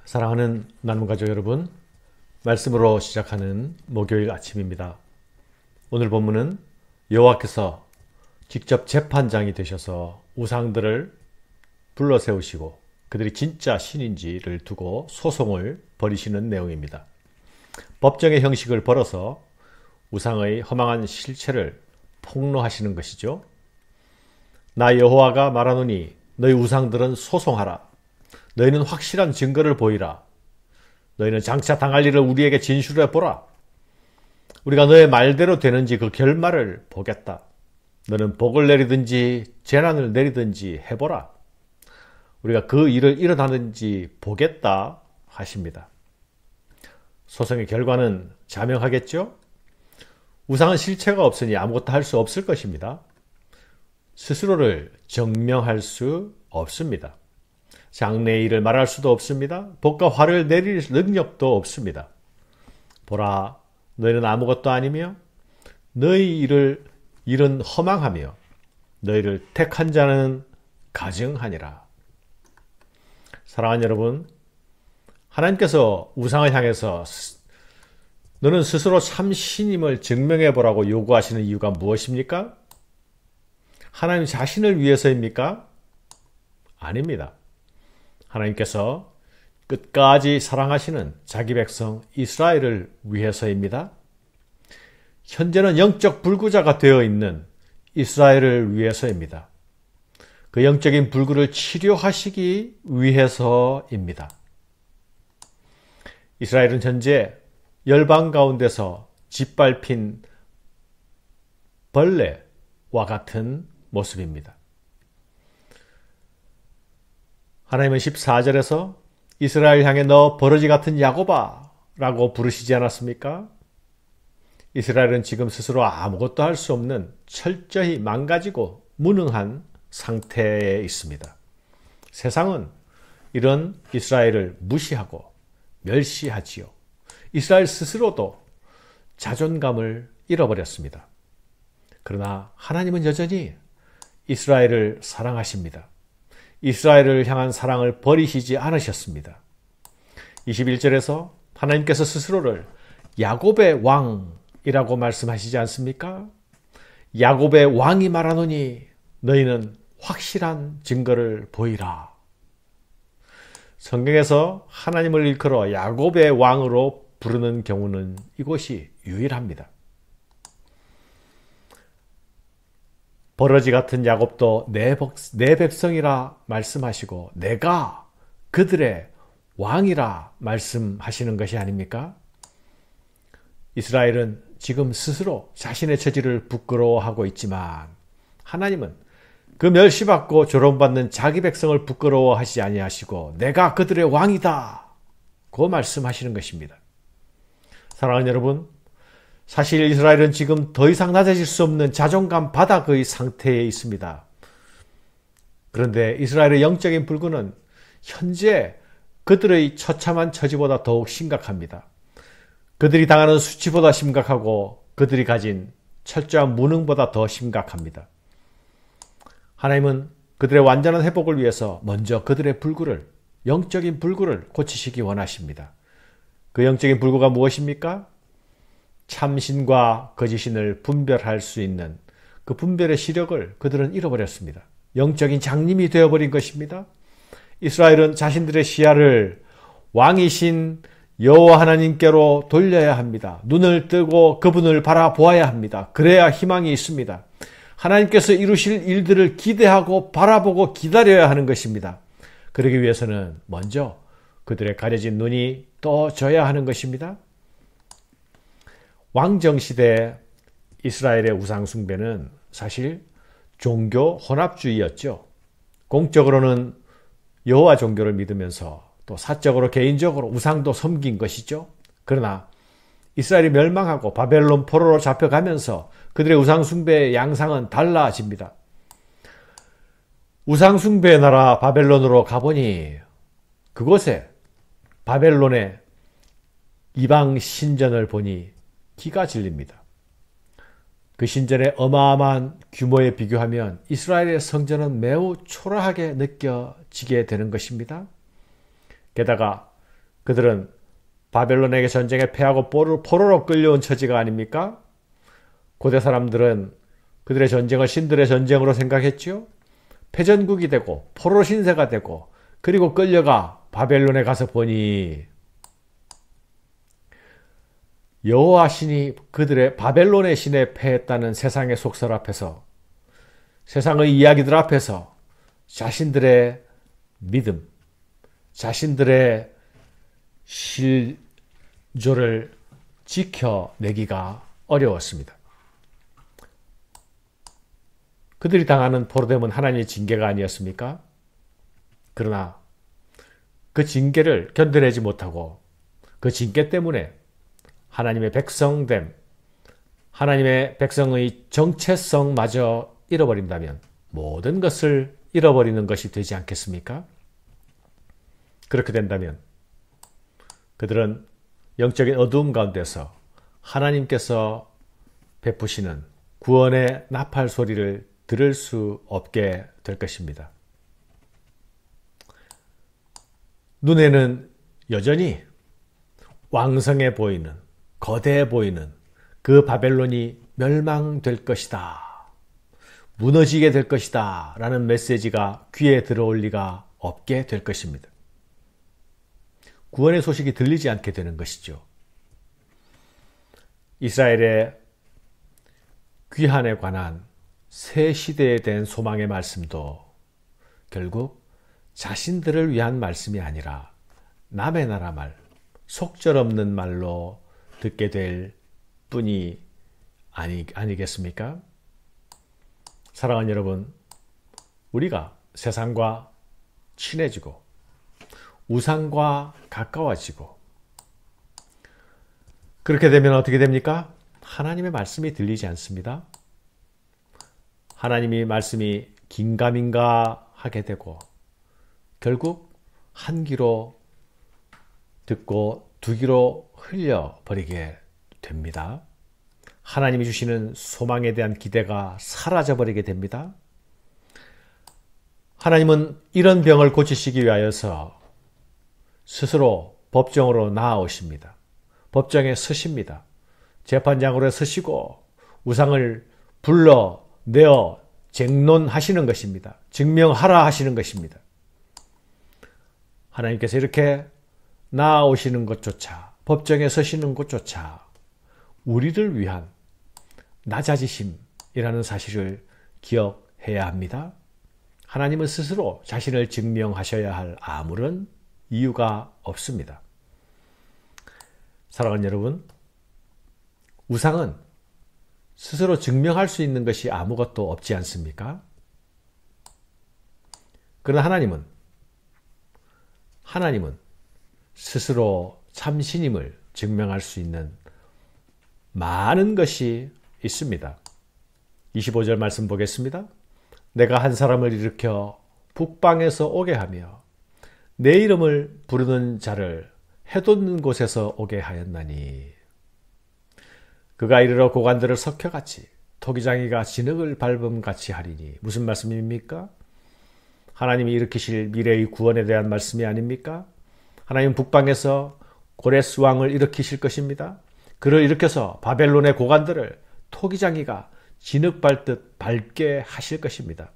사랑하는 나눔가족 여러분, 말씀으로 시작하는 목요일 아침입니다. 오늘 본문은 여호와께서 직접 재판장이 되셔서 우상들을 불러 세우시고 그들이 진짜 신인지를 두고 소송을 벌이시는 내용입니다. 법정의 형식을 벌어서 우상의 허망한 실체를 폭로하시는 것이죠. 나 여호와가 말하노니 너희 우상들은 소송하라. 너희는 확실한 증거를 보이라. 너희는 장차 당할 일을 우리에게 진술해 보라. 우리가 너의 말대로 되는지 그 결말을 보겠다. 너는 복을 내리든지 재난을 내리든지 해보라. 우리가 그 일을 일어나는지 보겠다 하십니다. 소송의 결과는 자명하겠죠? 우상은 실체가 없으니 아무것도 할 수 없을 것입니다. 스스로를 증명할 수 없습니다. 장래의 일을 말할 수도 없습니다. 복과 화를 내릴 능력도 없습니다. 보라, 너희는 아무것도 아니며 너희 일은 허망하며 너희를 택한 자는 가증하니라. 사랑하는 여러분, 하나님께서 우상을 향해서 너는 스스로 참 신임을 증명해 보라고 요구하시는 이유가 무엇입니까? 하나님 자신을 위해서입니까? 아닙니다. 하나님께서 끝까지 사랑하시는 자기 백성 이스라엘을 위해서입니다. 현재는 영적 불구자가 되어 있는 이스라엘을 위해서입니다. 그 영적인 불구를 치료하시기 위해서입니다. 이스라엘은 현재 열방 가운데서 짓밟힌 벌레와 같은 모습입니다. 하나님은 14절에서 이스라엘 향해 너 버러지 같은 야곱아 라고 부르시지 않았습니까? 이스라엘은 지금 스스로 아무것도 할 수 없는 철저히 망가지고 무능한 상태에 있습니다. 세상은 이런 이스라엘을 무시하고 멸시하지요. 이스라엘 스스로도 자존감을 잃어버렸습니다. 그러나 하나님은 여전히 이스라엘을 사랑하십니다. 이스라엘을 향한 사랑을 버리시지 않으셨습니다. 21절에서 하나님께서 스스로를 야곱의 왕이라고 말씀하시지 않습니까? 야곱의 왕이 말하노니 너희는 확실한 증거를 보이라. 성경에서 하나님을 일컬어 야곱의 왕으로 부르는 경우는 이곳이 유일합니다. 버러지 같은 야곱도 내 백성이라 말씀하시고 내가 그들의 왕이라 말씀하시는 것이 아닙니까? 이스라엘은 지금 스스로 자신의 처지를 부끄러워하고 있지만 하나님은 그 멸시받고 조롱받는 자기 백성을 부끄러워하시지 아니하시고 내가 그들의 왕이다 고 말씀하시는 것입니다. 사랑하는 여러분, 사실 이스라엘은 지금 더 이상 낮아질 수 없는 자존감 바닥의 상태에 있습니다. 그런데 이스라엘의 영적인 불구는 현재 그들의 처참한 처지보다 더욱 심각합니다. 그들이 당하는 수치보다 심각하고 그들이 가진 철저한 무능보다 더 심각합니다. 하나님은 그들의 완전한 회복을 위해서 먼저 그들의 불구를, 영적인 불구를 고치시기 원하십니다. 그 영적인 불구가 무엇입니까? 참신과 거짓신을 분별할 수 있는 그 분별의 시력을 그들은 잃어버렸습니다. 영적인 장님이 되어버린 것입니다. 이스라엘은 자신들의 시야를 왕이신 여호와 하나님께로 돌려야 합니다. 눈을 뜨고 그분을 바라보아야 합니다. 그래야 희망이 있습니다. 하나님께서 이루실 일들을 기대하고 바라보고 기다려야 하는 것입니다. 그러기 위해서는 먼저 그들의 가려진 눈이 떠져야 하는 것입니다. 왕정시대 이스라엘의 우상숭배는 사실 종교 혼합주의였죠. 공적으로는 여호와 종교를 믿으면서 또 사적으로 개인적으로 우상도 섬긴 것이죠. 그러나 이스라엘이 멸망하고 바벨론 포로로 잡혀가면서 그들의 우상숭배의 양상은 달라집니다. 우상숭배의 나라 바벨론으로 가보니 그곳에 바벨론의 이방 신전을 보니 기가 질립니다. 그 신전의 어마어마한 규모에 비교하면 이스라엘의 성전은 매우 초라하게 느껴지게 되는 것입니다. 게다가 그들은 바벨론에게 전쟁에 패하고 포로로 끌려온 처지가 아닙니까? 고대 사람들은 그들의 전쟁을 신들의 전쟁으로 생각했지요. 패전국이 되고 포로 신세가 되고 그리고 끌려가 바벨론에 가서 보니 여호와 신이 그들의 바벨론의 신에 패했다는 세상의 속설 앞에서, 세상의 이야기들 앞에서 자신들의 믿음, 자신들의 실조를 지켜내기가 어려웠습니다. 그들이 당하는 포로됨은 하나님의 징계가 아니었습니까? 그러나 그 징계를 견뎌내지 못하고 그 징계 때문에 하나님의 백성됨, 하나님의 백성의 정체성마저 잃어버린다면 모든 것을 잃어버리는 것이 되지 않겠습니까? 그렇게 된다면 그들은 영적인 어두움 가운데서 하나님께서 베푸시는 구원의 나팔 소리를 들을 수 없게 될 것입니다. 눈에는 여전히 왕성해 보이는, 거대해 보이는 그 바벨론이 멸망될 것이다, 무너지게 될 것이다 라는 메시지가 귀에 들어올 리가 없게 될 것입니다. 구원의 소식이 들리지 않게 되는 것이죠. 이스라엘의 귀환에 관한 새 시대에 대한 소망의 말씀도 결국 자신들을 위한 말씀이 아니라 남의 나라 말, 속절없는 말로 듣게 될 뿐이 아니겠습니까? 사랑하는 여러분, 우리가 세상과 친해지고 우상과 가까워지고 그렇게 되면 어떻게 됩니까? 하나님의 말씀이 들리지 않습니다. 하나님의 말씀이 긴가민가 하게 되고 결국 한 귀로 듣고 두 귀로 흘려버리게 됩니다. 하나님이 주시는 소망에 대한 기대가 사라져버리게 됩니다. 하나님은 이런 병을 고치시기 위하여서 스스로 법정으로 나아오십니다. 법정에 서십니다. 재판장으로 서시고 우상을 불러내어 쟁론하시는 것입니다. 증명하라 하시는 것입니다. 하나님께서 이렇게 나아오시는 것조차, 법정에 서시는 것조차 우리를 위한 낮아지심이라는 사실을 기억해야 합니다. 하나님은 스스로 자신을 증명하셔야 할 아무런 이유가 없습니다. 사랑하는 여러분, 우상은 스스로 증명할 수 있는 것이 아무것도 없지 않습니까? 그러나 하나님은 스스로 참신임을 증명할 수 있는 많은 것이 있습니다. 25절 말씀 보겠습니다. 내가 한 사람을 일으켜 북방에서 오게 하며 내 이름을 부르는 자를 해돋는 곳에서 오게 하였나니 그가 이르러 고관들을 석혀같이 토기장이가 진흙을 밟음같이 하리니. 무슨 말씀입니까? 하나님이 일으키실 미래의 구원에 대한 말씀이 아닙니까? 하나님 북방에서 고레스 왕을 일으키실 것입니다. 그를 일으켜서 바벨론의 고관들을 토기장이가 진흙 밟듯 밟게 하실 것입니다.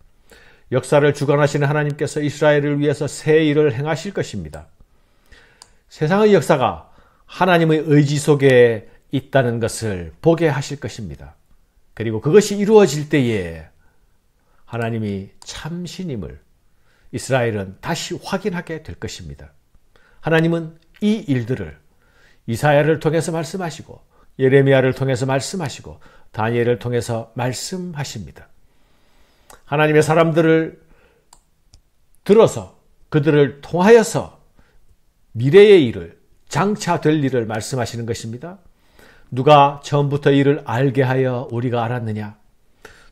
역사를 주관하시는 하나님께서 이스라엘을 위해서 새 일을 행하실 것입니다. 세상의 역사가 하나님의 의지 속에 있다는 것을 보게 하실 것입니다. 그리고 그것이 이루어질 때에 하나님이 참신임을 이스라엘은 다시 확인하게 될 것입니다. 하나님은 이 일들을 이사야를 통해서 말씀하시고 예레미야를 통해서 말씀하시고 다니엘을 통해서 말씀하십니다. 하나님의 사람들을 들어서 그들을 통하여서 미래의 일을, 장차 될 일을 말씀하시는 것입니다. 누가 처음부터 이를 알게 하여 우리가 알았느냐?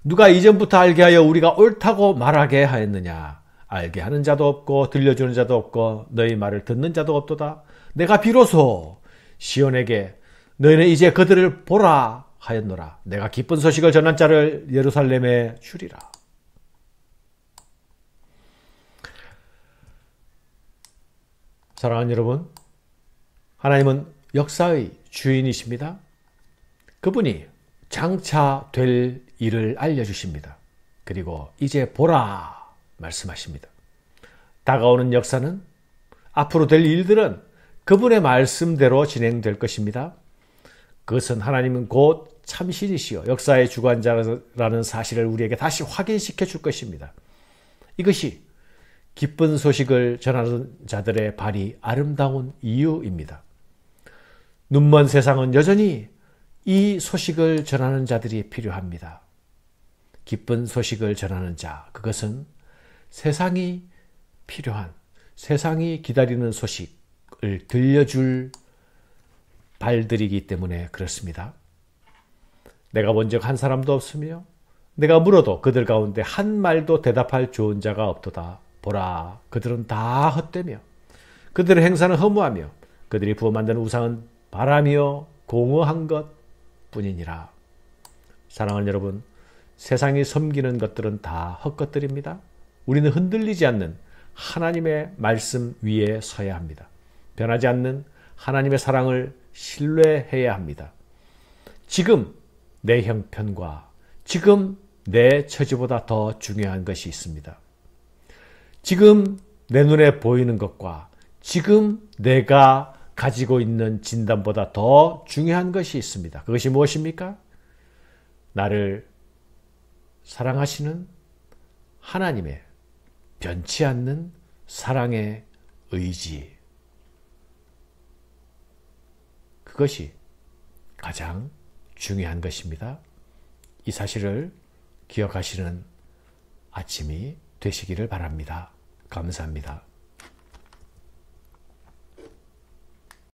누가 이전부터 알게 하여 우리가 옳다고 말하게 하였느냐? 알게 하는 자도 없고 들려주는 자도 없고 너희 말을 듣는 자도 없도다. 내가 비로소 시온에게 너희는 이제 그들을 보라 하였노라. 내가 기쁜 소식을 전한 자를 예루살렘에 주리라. 사랑하는 여러분, 하나님은 역사의 주인이십니다. 그분이 장차 될 일을 알려주십니다. 그리고 이제 보라 말씀하십니다. 다가오는 역사는, 앞으로 될 일들은 그분의 말씀대로 진행될 것입니다. 그것은 하나님은 곧 참신이시여 역사의 주관자라는 사실을 우리에게 다시 확인시켜 줄 것입니다. 이것이 기쁜 소식을 전하는 자들의 발이 아름다운 이유입니다. 눈먼 세상은 여전히 이 소식을 전하는 자들이 필요합니다. 기쁜 소식을 전하는 자, 그것은 세상이 필요한, 세상이 기다리는 소식을 들려줄 발들이기 때문에 그렇습니다. 내가 본 적 한 사람도 없으며 내가 물어도 그들 가운데 한 말도 대답할 좋은 자가 없도다. 보라, 그들은 다 헛되며 그들의 행사는 허무하며 그들이 부어 만든 우상은 바라며 공허한 것 뿐이니라. 사랑하는 여러분, 세상이 섬기는 것들은 다 헛것들입니다. 우리는 흔들리지 않는 하나님의 말씀 위에 서야 합니다. 변하지 않는 하나님의 사랑을 신뢰해야 합니다. 지금 내 형편과 지금 내 처지보다 더 중요한 것이 있습니다. 지금 내 눈에 보이는 것과 지금 내가 가지고 있는 진단보다 더 중요한 것이 있습니다. 그것이 무엇입니까? 나를 사랑하시는 하나님의 변치 않는 사랑의 의지. 그것이 가장 중요한 것입니다. 이 사실을 기억하시는 아침이 되시기를 바랍니다. 감사합니다.